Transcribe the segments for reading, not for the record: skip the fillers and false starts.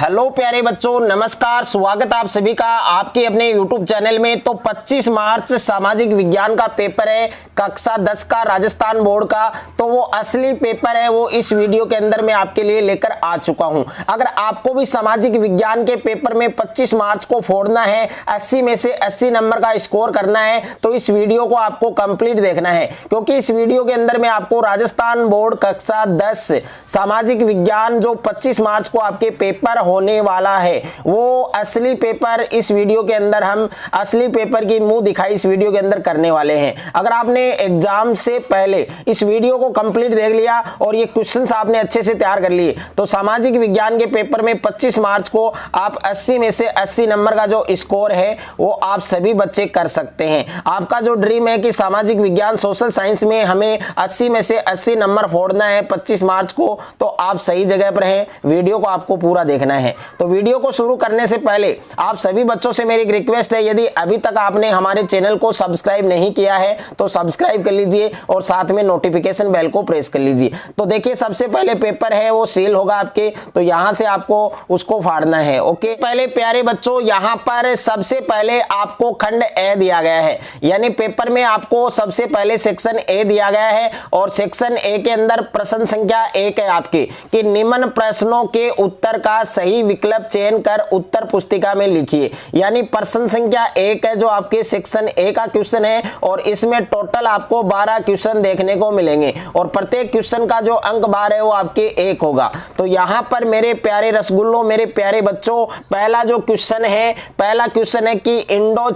Hello प्यारे बच्चों, नमस्कार। स्वागत आप सभी का आपके अपने YouTube चैनल में। तो 25 मार्च सामाजिक विज्ञान का पेपर है, कक्षा 10 का राजस्थान बोर्ड का। तो वो असली पेपर है, वो इस वीडियो के अंदर मैं आपके लिए लेकर आ चुका हूं। अगर आपको भी सामाजिक विज्ञान के पेपर में 25 मार्च को फोड़ना है, 80 में से 80 नंबर का स्कोर करना है, तो इस वीडियो को आपको कंप्लीट देखना है, क्योंकि इस वीडियो के अंदर मैं आपको राजस्थान बोर्ड कक्षा 10 सामाजिक विज्ञान जो 25 मार्च को आपके पेपर होने वाला है, वो असली पेपर इस वीडियो के अंदर हम असली पेपर की मुंह दिखाई इस वीडियो के अंदर करने वाले हैं। अगर आपने एग्जाम से पहले इस वीडियो को कंप्लीट देख लिया और ये क्वेश्चंस आपने अच्छे से तैयार कर लिए, तो सामाजिक विज्ञान के पेपर में 25 मार्च को आप 80 में से 80 नंबर का जो स्कोर है वो आप सभी बच्चे कर सकते हैं। आपका जो ड्रीम है कि सामाजिक विज्ञान सोशल साइंस में हमें 80 में से 80 नंबर फोड़ना है 25 मार्च को, तो आप सही जगह पर हैं। वीडियो को आपको पूरा देखना है। तो वीडियो को शुरू करने से पहले आप सभी बच्चों से मेरी एक रिक्वेस्ट है, यदि अभी तक आपने हमारे चैनल को सब्सक्राइब नहीं किया है तो सब्सक्राइब कर लीजिए और साथ में नोटिफिकेशन बेल को प्रेस कर लीजिए। तो देखिए, सबसे पहले पेपर है वो सील होगा आपके, तो यहां से आपको उसको फाड़ना है। ओके, पहले प्यारे बच्चों, यहां पर सबसे पहले आपको खंड ए दिया गया है, यानी पेपर में आपको सबसे पहले सेक्शन ए दिया गया है और सेक्शन ए के अंदर प्रश्न संख्या 1 है आपके कि निम्न प्रश्नों के उत्तर का सही विकल्प चयन कर उत्तर पुस्तिका में लिखिए। यानी प्रश्न संख्या 1 है जो आपके सेक्शन ए का क्वेश्चन है और इसमें टोटल आपको 12 क्वेश्चन देखने को मिलेंगे और प्रत्येक क्वेश्चन का जो अंक बार है वो आपके 1 होगा। तो यहां पर मेरे प्यारे रसगुल्लों, मेरे प्यारे बच्चों, पहला जो क्वेश्चन है, पहला क्वेश्चन है कि इंडो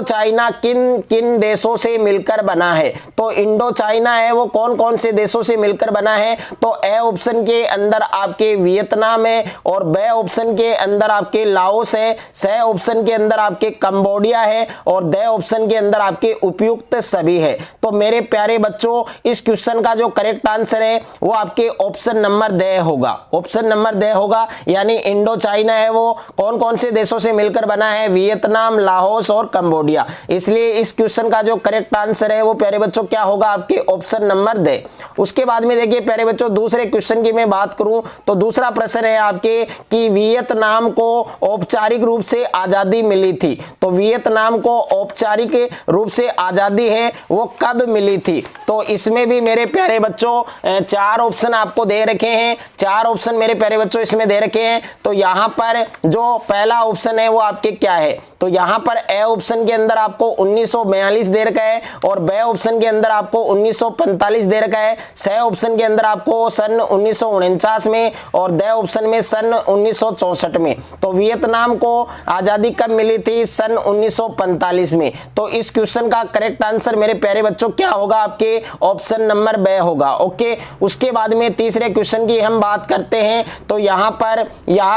चाइना किन किन देशों से मिलकर बना है। तो इंडो चाइना है वो कौन कौन से देशों से मिलकर बना है? तो ए ऑप्शन के अंदर आपके वियतनाम है और बे ऑप्शन के अंदर आपके लाओस है, से ऑप्शन के अंदर आपके कंबोडिया है और दे ऑप्शन के अंदर आपके उपयुक्त सभी है। तो मेरे प्यारे बच्चों, इस क्वेश्चन का जो करेक्ट आंसर है वो आपके ऑप्शन नंबर दे होगा। ऑप्शन नंबर दे होगा, यानी इंडो चाइना है वो कौन कौन से देशों से मिलकर बना है? वियतनाम, लाओस और कंबोडिया। इसलिए इस क्वेश्चन का जो करेक्ट आंसर है वो प्यारे बच्चों क्या होगा? आपके ऑप्शन नंबर दे। उसके बाद में देखिए प्यारे बच्चों, दूसरे क्वेश्चन की मैं बात करूं तो दूसरा प्रश्न है आपके कि वियतनाम को औपचारिक रूप से आजादी मिली थी। तो वियतनाम को औपचारिक रूप से आजादी है वो कब मिली थी? तो इसमें भी मेरे प्यारे बच्चों 4 ऑप्शन आपको दे रखे हैं। 4 ऑप्शन मेरे प्यारे बच्चों इसमें दे रखे हैं। तो यहां पर जो पहला ऑप्शन है वो आपके क्या है? तो यहां पर ए ऑप्शन के अंदर आपको 1942 दे रखा है और बे ऑप्शन के अंदर आपको 1945 दे रखा है, से ऑप्शन के अंदर आपको सन 1949 में और दे ऑप्शन में सन 1964 में। तो वियतनाम को आजादी कब मिली थी? सन 1945 में। तो इस क्वेश्चन का करेक्ट आंसर मेरे प्यारे बच्चों क्या होगा? आपके ऑप्शन नंबर बे होगा। ओके, उसके बाद में तीसरे क्वेश्चन की हम बात करते हैं। तो यहां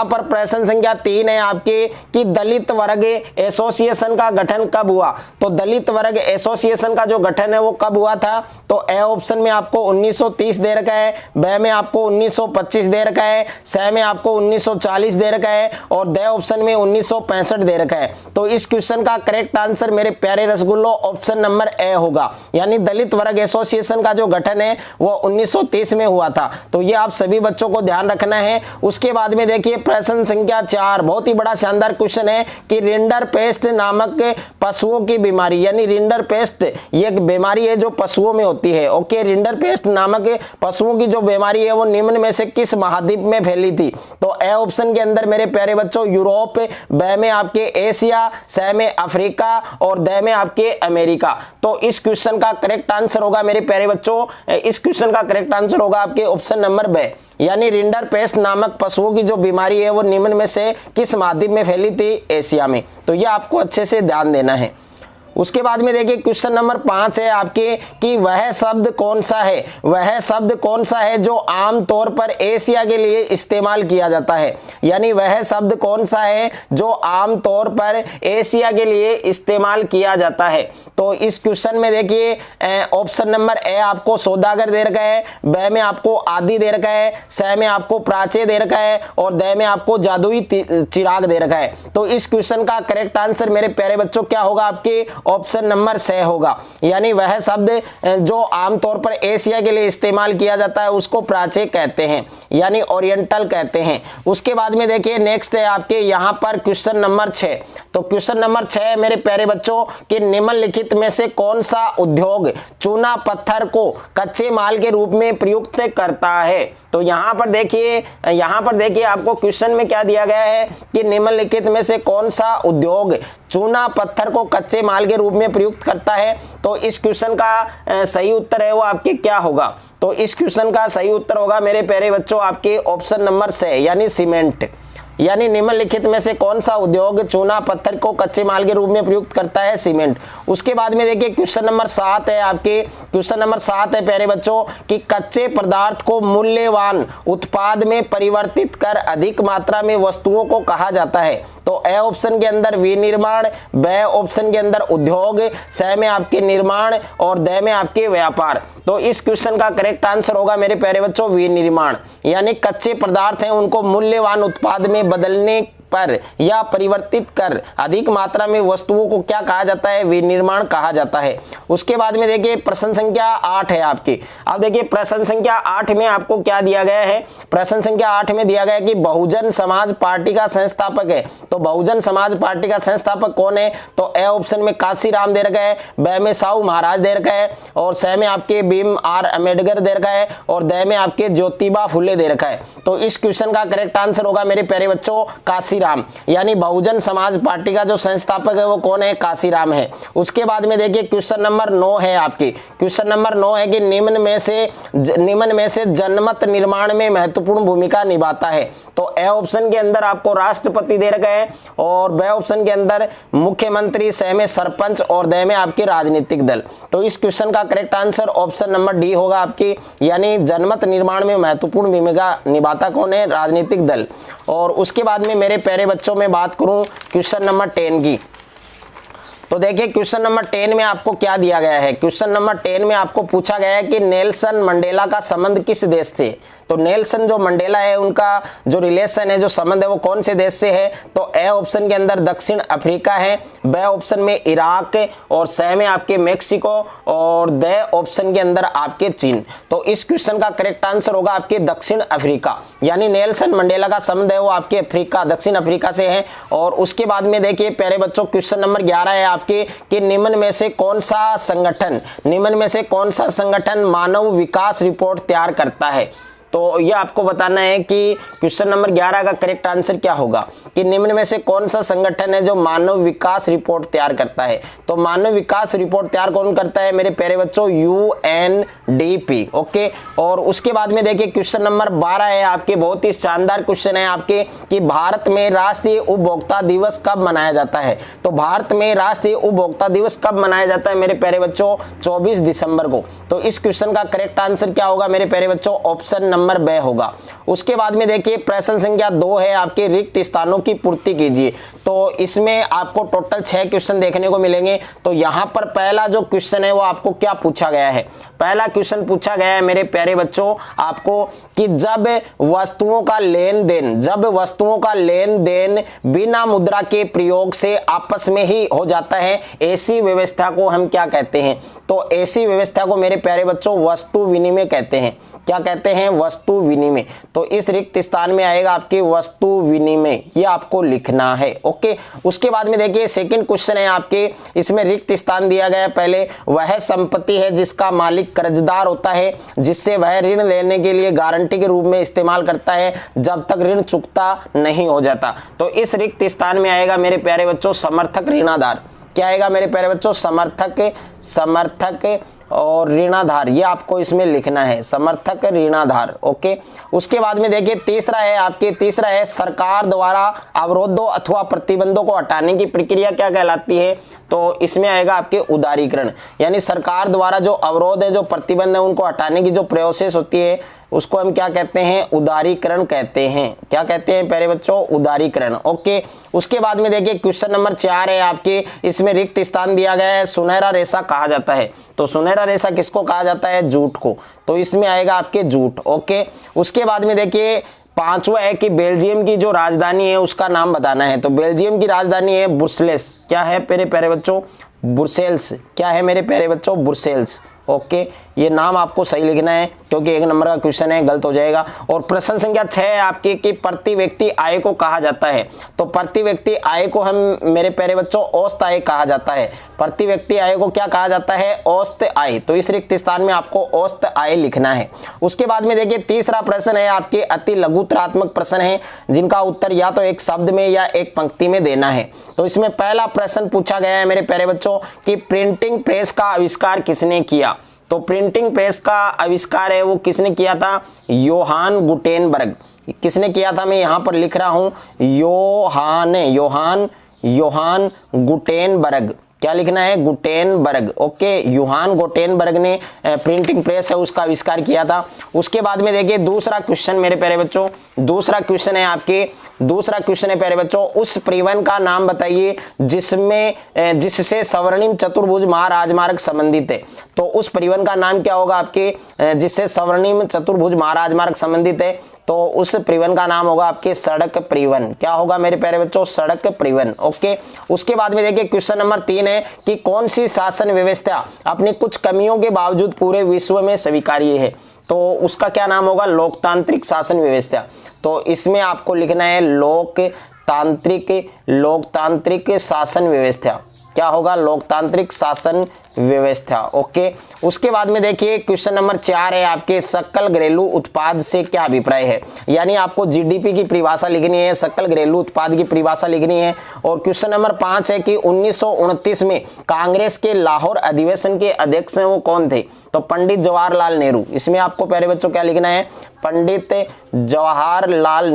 पर प्रश्न संख्या 3 है आपके कि दलित वर्ग एसोसिएशन का गठन कब हुआ? तो दलित वर्ग एसोसिएशन का जो गठन है वो कब हुआ था? तो ए ऑप्शन में आपको 1930 दे रखा है, बे में आपको 1925 दे रखा है, से में आपको 1940 दे रखा है और दे ऑप्शन में 1965 दे रखा है। तो इस क्वेश्चन का करेक्ट आंसर मेरे प्यारे रसगुल्लो ऑप्शन नंबर ए होगा, यानी दलित वर्ग एसोसिएशन का जो गठन है वो 1930 में हुआ था। तो ये आप सभी बच्चों को ध्यान रखना है। उसके बाद में देखिए प्रश्न संख्या 4, बहुत ही बड़ा शानदार क्वेश्चन है कि रिंडरपेस्ट नामक पशुओं की बीमारी, यानी रिंडरपेस्ट ये एक बीमारी है जो पशुओं में होती है। ओके, रिंडरपेस्ट नामक पशुओं की जो बीमारी है वो निम्न में से किस महाद्वीप में फैली थी? तो ए ऑप्शन के अंदर मेरे प्यारे बच्चों यूरोप, बे में आपके एशिया, से में अफ्रीका और दे में आपके अमेरिका। तो इस क्वेश्चन का करेक्ट आंसर होगा मेरे प्यारे बच्चों, इस क्वेश्चन का करेक्ट आंसर होगा आपके ऑप्शन नंबर बे, यानी रिंडरपेस्ट नामक पशुओं की जो बीमारी है वो निम्न में से किस महाद्वीप में फैली थी? एशिया में। तो ये आपको अच्छे से ध्यान देना है। उसके बाद में देखिए क्वेश्चन नंबर 5 है आपके कि वह शब्द कौन सा है? वह शब्द कौन सा है जो आमतौर पर एशिया के लिए इस्तेमाल किया जाता है? यानी वह शब्द कौन सा है जो आमतौर पर एशिया के लिए इस्तेमाल किया जाता है? तो इस क्वेश्चन में देखिए ऑप्शन नंबर ए आपको सौदागर दे रखा है, बे में आपको आदि दे रखा है, से में आपको प्राच्य दे रखा है और दे में आपको जादुई चिराग दे रखा है। तो इस क्वेश्चन का करेक्ट आंसर मेरे प्यारे बच्चों क्या होगा? आपके ऑप्शन नंबर स होगा। यानी वह शब्द जो आमतौर पर एशिया के लिए इस्तेमाल किया जाता है उसको प्राच्य कहते हैं, यानी ओरिएंटल कहते हैं। उसके बाद में देखिए नेक्स्ट है आपके यहाँ पर क्वेश्चन नंबर 6। तो क्वेश्चन नंबर 6 है मेरे प्यारे बच्चों कि निम्नलिखित में से कौन सा उद्योग चूना पत्थर को कच्चे माल के रूप में प्रयुक्त करता है। तो यहाँ पर देखिए आपको क्वेश्चन में क्या दिया गया है कि निम्नलिखित में से कौन सा उद्योग चूना पत्थर को कच्चे माल के रूप में प्रयुक्त करता है। तो इस क्वेश्चन का सही उत्तर है वो आपके क्या होगा। तो इस क्वेश्चन का सही उत्तर होगा मेरे प्यारे बच्चों आपके ऑप्शन नंबर से, यानी सीमेंट। यानी निम्नलिखित में से कौन सा उद्योग चूना पत्थर को कच्चे माल के रूप में प्रयुक्त करता है, सीमेंट। उसके बाद में देखिए क्वेश्चन नंबर 7 है आपके, क्वेश्चन नंबर 7 है प्यारे बच्चों कि कच्चे पदार्थ को मूल्यवान उत्पाद में परिवर्तित कर अधिक मात्रा में वस्तुओं को कहा जाता है। तो ए ऑप्शन के अंदर विनिर्माण, ब ऑप्शन के अंदर उद्योग, स में आपके निर्माण और द में आपके व्यापार। तो इस क्वेश्चन का करेक्ट आंसर होगा मेरे प्यारे बच्चों विनिर्माण। यानी कच्चे पदार्थ हैं उनको मूल्यवान उत्पाद में बदलने पर या परिवर्तित कर अधिक मात्रा में वस्तुओं को क्या कहा जाता है, विनिर्माण कहा जाता है। उसके बाद में देखिए प्रश्न संख्या 8 है आपकी। अब देखिए प्रश्न संख्या 8 में आपको क्या दिया गया है। प्रश्न संख्या 8 में दिया गया है कि बहुजन समाज पार्टी का संस्थापक है। तो बहुजन समाज पार्टी का संस्थापक कौन है। तो ए ऑप्शन में काशीराम दे रखा है, ब में साहू महाराज दे रखा है और स में आपके भीम आर अम्बेडकर दे रखा है और द में आपके ज्योतिबा फुले दे रखा है। तो इस क्वेश्चन का करेक्ट आंसर होगा मेरे प्यारे बच्चों काशीराम। यानी बहुजन समाज पार्टी का जो संस्थापक है वो कौन है, काशीराम है। उसके बाद में देखिए क्वेश्चन नंबर 9 है आपकी। क्वेश्चन नंबर 9 है कि निम्न में से जनमत निर्माण में महत्वपूर्ण भूमिका निभाता है। तो ए ऑप्शन के अंदर आपको राष्ट्रपति दे रखा है और ब ऑप्शन के अंदर मुख्यमंत्री, स में सरपंच और द में आपके राजनीतिक दल। तो इस क्वेश्चन का correct answer option number D होगा आपकी। यानी जनमत निर्माण में महत्वपूर्ण भूमिका निभाता कौन है, राजनीतिक दल। और उसके बाद में मेरे प्यारे बच्चों में बात करूं क्वेश्चन नंबर 10 की। तो देखिए क्वेश्चन नंबर 10 में आपको क्या दिया गया है। क्वेश्चन नंबर 10 में आपको पूछा गया है कि नेल्सन मंडेला का संबंध किस देश से। तो नेल्सन जो मंडेला है उनका जो रिलेशन है, जो संबंध है वो कौन से देश से है। तो ए ऑप्शन के अंदर दक्षिण अफ्रीका है, ब ऑप्शन में इराक और स में आपके मेक्सिको और द ऑप्शन के अंदर आपके चीन। तो इस क्वेश्चन का करेक्ट आंसर होगा आपके दक्षिण अफ्रीका। यानी नेल्सन मंडेला का संबंध है वो आपके अफ्रीका, दक्षिण अफ्रीका से है। और उसके बाद में देखिए प्यारे बच्चों क्वेश्चन नंबर 11 है आपके कि निम्न में से कौन सा संगठन मानव विकास रिपोर्ट तैयार करता है। तो ये आपको बताना है कि क्वेश्चन नंबर 11 का करेक्ट आंसर क्या होगा कि निम्न में से कौन सा संगठन है जो मानव विकास रिपोर्ट तैयार करता है। तो मानव विकास रिपोर्ट तैयार कौन करता है मेरे प्यारे बच्चों, यूएनडीपी। ओके। और उसके बाद में देखिए क्वेश्चन नंबर 12 है आपके, बहुत ही शानदार क्वेश्चन है आपके कि भारत में राष्ट्रीय उपभोक्ता दिवस कब मनाया जाता है। तो भारत में राष्ट्रीय उपभोक्ता दिवस कब मनाया जाता है मेरे प्यारे बच्चों, 24 दिसंबर को। तो इस क्वेश्चन का करेक्ट आंसर क्या होगा मेरे प्यारे बच्चों, ऑप्शन नंबर ब होगा। उसके बाद में देखिए प्रश्न संख्या 2 है आपके, रिक्त स्थानों की पूर्ति कीजिए। तो इसमें आपको टोटल 6 क्वेश्चन देखने को मिलेंगे। तो यहाँ पर पहला जो क्वेश्चन है वो आपको क्या पूछा गया है। पहला क्वेश्चन पूछा गया है मेरे प्यारे बच्चों आपको कि जब वस्तुओं का लेन देन बिना मुद्रा के प्रयोग से आपस में ही हो जाता है, ऐसी व्यवस्था को हम क्या कहते हैं। तो ऐसी व्यवस्था को मेरे प्यारे बच्चों वस्तु विनिमय कहते हैं। क्या कहते हैं, वस्तु विनिमय। तो इस रिक्त स्थान में आएगा आपके वस्तु विनिमय, ये आपको लिखना है। ओके। उसके बाद में देखिए सेकंड क्वेश्चन है आपके, इसमें रिक्त स्थान दिया गया है पहले, वह संपत्ति है जिसका मालिक कर्जदार होता है, जिससे वह ऋण लेने के लिए गारंटी के रूप में इस्तेमाल करता है जब तक ऋण चुकता नहीं हो जाता। तो इस रिक्त स्थान में आएगा मेरे प्यारे बच्चों समर्थक ऋणाधार। क्या आएगा मेरे प्यारे बच्चों, समर्थक और ऋणाधार, ये आपको इसमें लिखना है, समर्थक ऋणाधार। ओके। उसके बाद में देखिए तीसरा है सरकार द्वारा अवरोधों अथवा प्रतिबंधों को हटाने की प्रक्रिया क्या कहलाती है। तो इसमें आएगा आपके उदारीकरण। यानी सरकार द्वारा जो अवरोध है, जो प्रतिबंध है, उनको हटाने की जो प्रोसेस होती है उसको हम क्या कहते हैं, उदारीकरण कहते हैं। क्या कहते हैं प्यारे बच्चों, उदारीकरण। ओके। उसके बाद में देखिए क्वेश्चन नंबर 4 है आपके, इसमें रिक्त स्थान दिया गया है, सुनहरा रेशा कहा जाता है। तो सुनहरा रेशा किसको कहा जाता है, जूट को। तो इसमें आएगा आपके जूट। ओके। उसके बाद में देखिए पांचवा है कि बेल्जियम की जो राजधानी है उसका नाम बताना है। तो बेल्जियम की राजधानी है ब्रुसेल्स। क्या है मेरे प्यारे बच्चों, ब्रुसेल्स। क्या है मेरे प्यारे बच्चों? ब्रुसेल्स। ओके, ये नाम आपको सही लिखना है क्योंकि 1 नंबर का क्वेश्चन है, गलत हो जाएगा। और प्रश्न संख्या 6 है आपकी कि प्रति व्यक्ति आय को कहा जाता है। तो प्रति व्यक्ति आय को हम मेरे प्यारे बच्चों औसत आय कहा जाता है। प्रति व्यक्ति आय को क्या कहा जाता है? औसत आय। तो इस रिक्त स्थान में आपको औसत आय लिखना है। उसके बाद में देखिए तीसरा प्रश्न है आपके अति लघुत्रात्मक प्रश्न है जिनका उत्तर या तो एक शब्द में या एक पंक्ति में देना है। तो इसमें पहला प्रश्न पूछा गया है मेरे प्यारे बच्चों कि प्रिंटिंग प्रेस का आविष्कार किसने किया? तो प्रिंटिंग प्रेस का आविष्कार है वो किसने किया था? योहान गुटेनबर्ग। किसने किया था? मैं यहां पर लिख रहा हूं योहान गुटेनबर्ग। क्या लिखना है? गुटेनबर्ग। ओके, योहान गुटेनबर्ग ने प्रिंटिंग प्रेस है उसका आविष्कार किया था। उसके बाद में देखिए दूसरा क्वेश्चन मेरे प्यारे बच्चों, दूसरा क्वेश्चन है प्यारे बच्चों, उस परिवहन का नाम बताइए जिससे स्वर्णिम चतुर्भुज महाराजमार्ग संबंधित है। तो उस परिवहन का नाम क्या होगा आपके? जिससे स्वर्णिम चतुर्भुज महाराजमार्ग संबंधित है तो उस परिवहन का नाम होगा आपके सड़क परिवहन। क्या होगा मेरे प्यारे बच्चों? सड़क परिवहन। ओके, उसके बाद में देखिए क्वेश्चन नंबर 3 है कि कौन सी शासन व्यवस्था अपनी कुछ कमियों के बावजूद पूरे विश्व में स्वीकार्य है? तो उसका क्या नाम होगा? लोकतांत्रिक शासन व्यवस्था। तो इसमें आपको लिखना है लोकतांत्रिक शासन व्यवस्था। क्या होगा? लोकतांत्रिक शासन व्यवस्था। ओके, उसके बाद में देखिए क्वेश्चन नंबर 4 है आपके सकल घरेलू उत्पाद से क्या अभिप्राय है? यानी आपको जीडीपी की परिभाषा लिखनी है, सकल घरेलू उत्पाद की परिभाषा लिखनी है। और क्वेश्चन नंबर 5 है कि 1929 में कांग्रेस के लाहौर अधिवेशन के अध्यक्ष हैं वो कौन थे? तो पंडित जवाहरलाल नेहरू। इसमें आपको प्यारे बच्चों क्या लिखना है? पंडित जवाहरलाल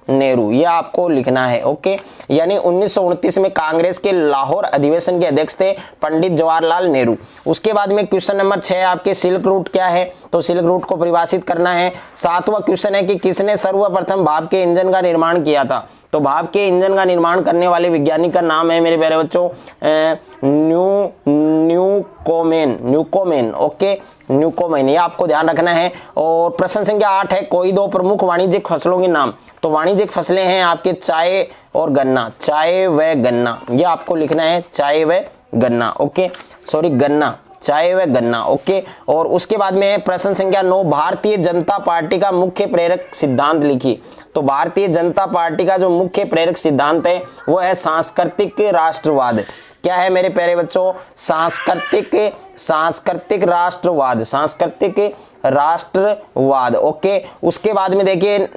नेहरू, ये आपको लिखना है। ओके, यानी 1929 में कांग्रेस के लाहौर अधिवेशन के अध्यक्ष थे पंडित जवाहरलाल नेहरू। उसके बाद में क्वेश्चन नंबर 6 आपके सिल्क रूट क्या है? तो सिल्क रूट को परिभाषित करना है। 7वां क्वेश्चन है कि किसने सर्वप्रथम भाप के इंजन का निर्माण किया था? तो भाप के इंजन का निर्माण करने वाले वैज्ञानिक का नाम है मेरे प्यारे बच्चों न्यूकोमेन। ओके, न्यूकोमेन, ये आपको ध्यान रखना है। और प्रश्न संख्या 8 है कोई दो प्रमुख वाणिज्यिक फसलों के नाम। तो वाणिज्यिक फसलें हैं आपके चाय और गन्ना, चाय व गन्ना, ये आपको लिखना है चाय व गन्ना। ओके, सॉरी गन्ना, चाय व गन्ना। ओके, और उसके बाद में प्रश्न संख्या 9 भारतीय जनता पार्टी का मुख्य प्रेरक सिद्धांत लिखिए। तो भारतीय जनता पार्टी का जो मुख्य प्रेरक सिद्धांत है वो है सांस्कृतिक राष्ट्रवाद। क्या है मेरे प्यारे बच्चों? सांस्कृतिक राष्ट्रवाद। ओके, उसके बाद में देखिए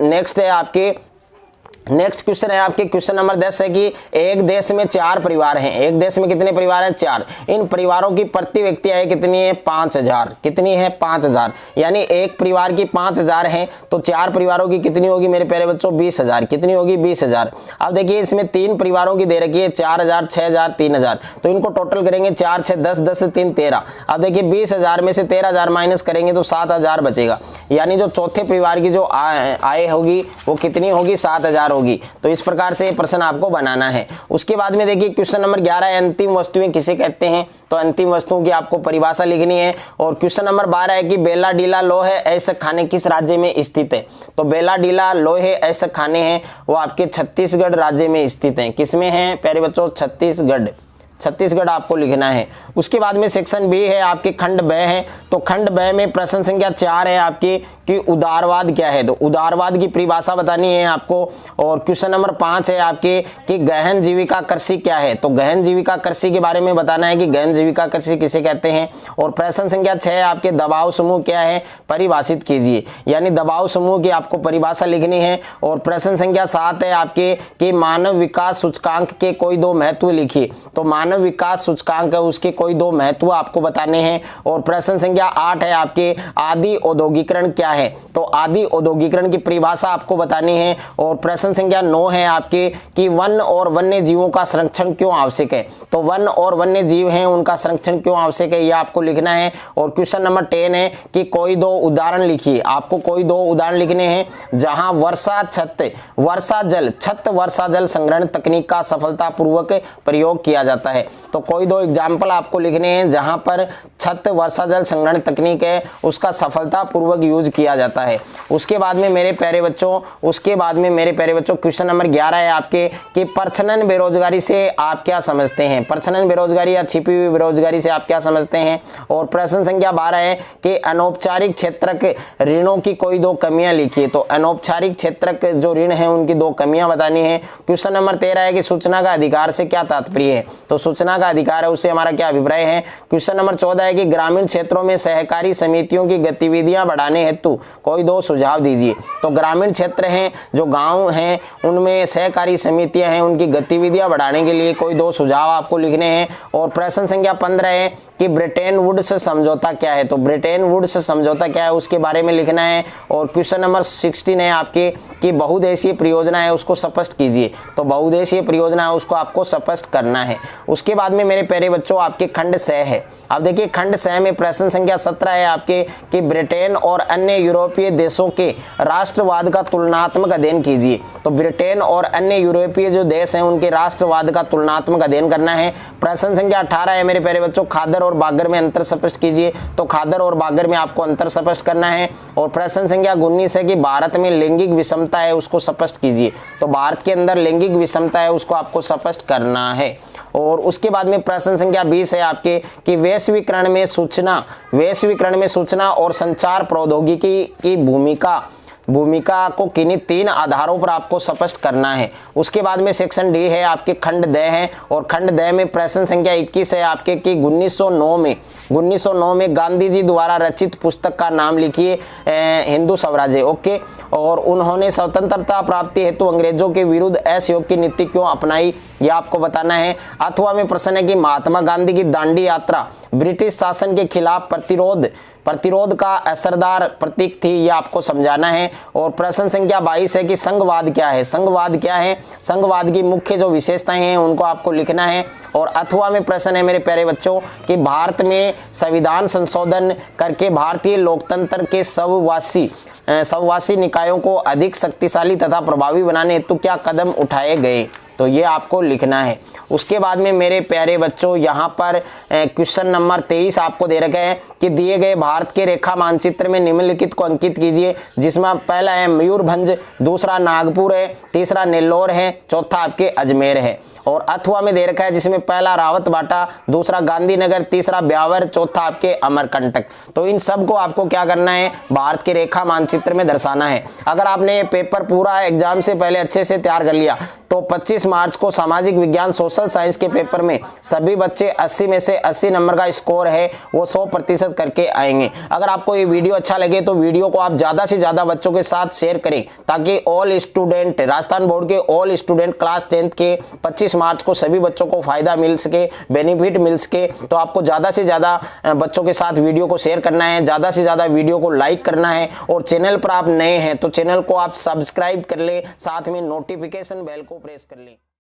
नेक्स्ट क्वेश्चन है आपके क्वेश्चन नंबर 10 है कि एक देश में 4 परिवार हैं। एक देश में कितने परिवार हैं? 4। इन परिवारों की प्रति व्यक्ति आय कितनी है? 5000। कितनी है? 5000। यानी एक परिवार की 5000 है तो 4 परिवारों की कितनी होगी मेरे प्यारे बच्चों? 20000। कितनी होगी? 20000। अब देखिए इसमें 3 परिवारों की दे रखी है 4000, 6000, 3000। तो इनको टोटल करेंगे 4 6 10 10 3 13। अब देखिए 20000 में से 13000 माइनस करेंगे तो 7000 बचेगा। यानी जो चौथे परिवार की जो आय होगी वो कितनी होगी? 7000 होगी। तो इस प्रकार से प्रश्न आपको बनाना है। उसके बाद में देखिए क्वेश्चन नंबर 11 है अंतिम वस्तुएं किसे कहते हैं? तो अंतिम वस्तुओं की आपको परिभाषा लिखनी है। और क्वेश्चन नंबर 12 है कि बेलाडीला लोहे ऐसे खाने किस राज्य में स्थित है? तो बेलाडीला लोहे ऐसे खाने हैं वो आपके छत्तीसगढ़ राज्य में स्थित हैं। किसमें है प्यारे बच्चों? छत्तीसगढ़ आपको लिखना है। उसके बाद में सेक्शन बी है आपके खंड ब है। तो खंड ब में प्रश्न संख्या 4 है आपकी कि उदारवाद क्या है? तो उदारवाद की परिभाषा बतानी है आपको। और क्वेश्चन नंबर 5 है आपके कि गहन जीविका कृषि क्या है? तो गहन जीविका कृषि के बारे में बताना है कि गहन जीविका कृषि किसे कहते हैं। और प्रश्न संख्या 6 आपके दबाव समूह क्या है? परिभाषित कीजिए। यानी दबाव समूह की आपको परिभाषा लिखनी है। और प्रश्न संख्या 7 है आपके कि मानव विकास सूचकांक के कोई 2 महत्व लिखिए। तो मानव विकास सूचकांक है उसके कोई 2 महत्व आपको बताने हैं। और प्रश्न संख्या 8 है आपके आदि औद्योगिकरण क्या है? तो आदि औद्योगिकरण की परिभाषा आपको बतानी है। और प्रश्न संख्या 9 है आपके कि वन और वन्य जीवों का संरक्षण क्यों आवश्यक है? तो वन और वन्य जीव हैं उनका संरक्षण क्यों आवश्यक है, यह आपको लिखना है। और क्वेश्चन नंबर 10 है कि कोई 2 उदाहरण लिखिए। आपको कोई 2 उदाहरण लिखने हैं जहां वर्षा जल संग्रहण तकनीक का सफलतापूर्वक प्रयोग किया जाता है। है। तो कोई दो एग्जाम्पल आपको लिखने हैं जहां पर छत वर्षा जल संग्रहण तकनीक है उसका सफलतापूर्वक यूज किया जाता है। उसके बाद में मेरे प्यारे बच्चों क्वेश्चन नंबर 11 है आपके कि प्रच्छन्न बेरोजगारी से आप क्या समझते हैं। प्रच्छन्न बेरोजगारी या छिपी हुई बेरोजगारी से आप क्या समझते हैं। और प्रश्न संख्या 12 है कि अनौपचारिक क्षेत्रक ऋणों की कोई दो कमियां लिखिए। तो अनौपचारिक क्षेत्रक जो ऋण है उनकी दो कमियां बतानी है। क्वेश्चन नंबर 13 है कि सूचना का अधिकार से क्या तात्पर्य है। तो सूचना का अधिकार है उससे हमारा क्या अभिप्राय है। क्वेश्चन नंबर 14 है कि ग्रामीण क्षेत्रों में सहकारी समितियों की गतिविधियां बढ़ाने हेतु कोई दो सुझाव दीजिए। तो ग्रामीण क्षेत्र हैं जो गांव हैं उनमें सहकारी समितियां हैं उनकी गतिविधियां बढ़ाने के लिए कोई दो सुझाव आपको लिखने हैं। और प्रश्न संख्या 15 है कि ब्रिटेन वुड्स समझौता क्या है। तो ब्रिटेन वुड्स समझौता क्या है उसके बारे में लिखना है। और क्वेश्चन नंबर 16 है आपके कि बहुउद्देशीय परियोजना है उसको स्पष्ट कीजिए। तो बहुउद्देशीय परियोजना है उसको आपको स्पष्ट करना है। उसके बाद में मेरे प्यारे बच्चों आपके खंड स है। अब देखिए खंड स में प्रश्न संख्या 17 है आपके कि ब्रिटेन और अन्य यूरोपीय देशों के राष्ट्रवाद का तुलनात्मक अध्ययन कीजिए। तो ब्रिटेन और अन्य यूरोपीय जो देश हैं उनके राष्ट्रवाद का तुलनात्मक अध्ययन करना है। प्रश्न संख्या 18 है मेरे प्यारे बच्चों खादर और बागर में अंतर स्पष्ट कीजिए। तो खादर और बागर में आपको अंतर स्पष्ट करना है। और प्रश्न संख्या 19 है कि भारत में लैंगिक विषमता है उसको स्पष्ट कीजिए। तो भारत के अंदर लैंगिक विषमता है उसको आपको स्पष्ट करना है। और उसके बाद में प्रश्न संख्या 20 है आपके कि वैश्वीकरण में सूचना और संचार प्रौद्योगिकी की भूमिका को किन्हीं 3 आधारों पर आपको स्पष्ट करना है। उसके बाद में सेक्शन डी है आपके खंड द है। और खंड द में प्रश्न संख्या 21 है आपके कि 1909 में गांधी जी द्वारा रचित पुस्तक का नाम लिखिए हिंदू स्वराज्य। ओके। और उन्होंने स्वतंत्रता प्राप्ति हेतु अंग्रेजों के विरुद्ध असहयोग की नीति क्यों अपनाई ये आपको बताना है। अथवा में प्रश्न है कि महात्मा गांधी की दांडी यात्रा ब्रिटिश शासन के खिलाफ प्रतिरोध का असरदार प्रतीक थी ये आपको समझाना है। और प्रश्न संख्या 22 है कि संघवाद क्या है। संघवाद की मुख्य जो विशेषताएं हैं उनको आपको लिखना है। और अथवा में प्रश्न है मेरे प्यारे बच्चों कि भारत में संविधान संशोधन करके भारतीय लोकतंत्र के स्ववासी निकायों को अधिक शक्तिशाली तथा प्रभावी बनाने हेतु क्या कदम उठाए गए। तो ये आपको लिखना है। उसके बाद में मेरे प्यारे बच्चों यहाँ पर क्वेश्चन नंबर 23 आपको दे रखे हैं कि दिए गए भारत के रेखा मानचित्र में निम्नलिखित को अंकित कीजिए। जिसमें पहला है मयूरभंज, दूसरा नागपुर है, तीसरा नेल्लोर है, चौथा आपके अजमेर है। और अथवा में दे रखा है जिसमें पहला रावतबाटा, दूसरा गांधीनगर, तीसरा ब्यावर, चौथा आपके अमरकंटक। तो इन सब को आपको क्या करना है भारत के रेखा मानचित्र में दर्शाना है। अगर आपने ये पेपर पूरा एग्जाम से पहले अच्छे से तैयार कर लिया तो 25 मार्च को सामाजिक विज्ञान सोशल साइंस के पेपर में सभी बच्चे 80 में से 80 नंबर का स्कोर है वो 100% करके आएंगे। अगर आपको ये वीडियो अच्छा लगे तो वीडियो को आप ज़्यादा से ज़्यादा बच्चों के साथ शेयर करें ताकि ऑल स्टूडेंट राजस्थान बोर्ड के ऑल स्टूडेंट क्लास 10th के 25 मार्च को सभी बच्चों को फायदा मिल सके, बेनिफिट मिल सके। तो आपको ज़्यादा से ज़्यादा बच्चों के साथ वीडियो को शेयर करना है, ज़्यादा से ज़्यादा वीडियो को लाइक करना है। और चैनल पर आप नए हैं तो चैनल को आप सब्सक्राइब कर ले, साथ में नोटिफिकेशन बेल को प्रेस कर लें।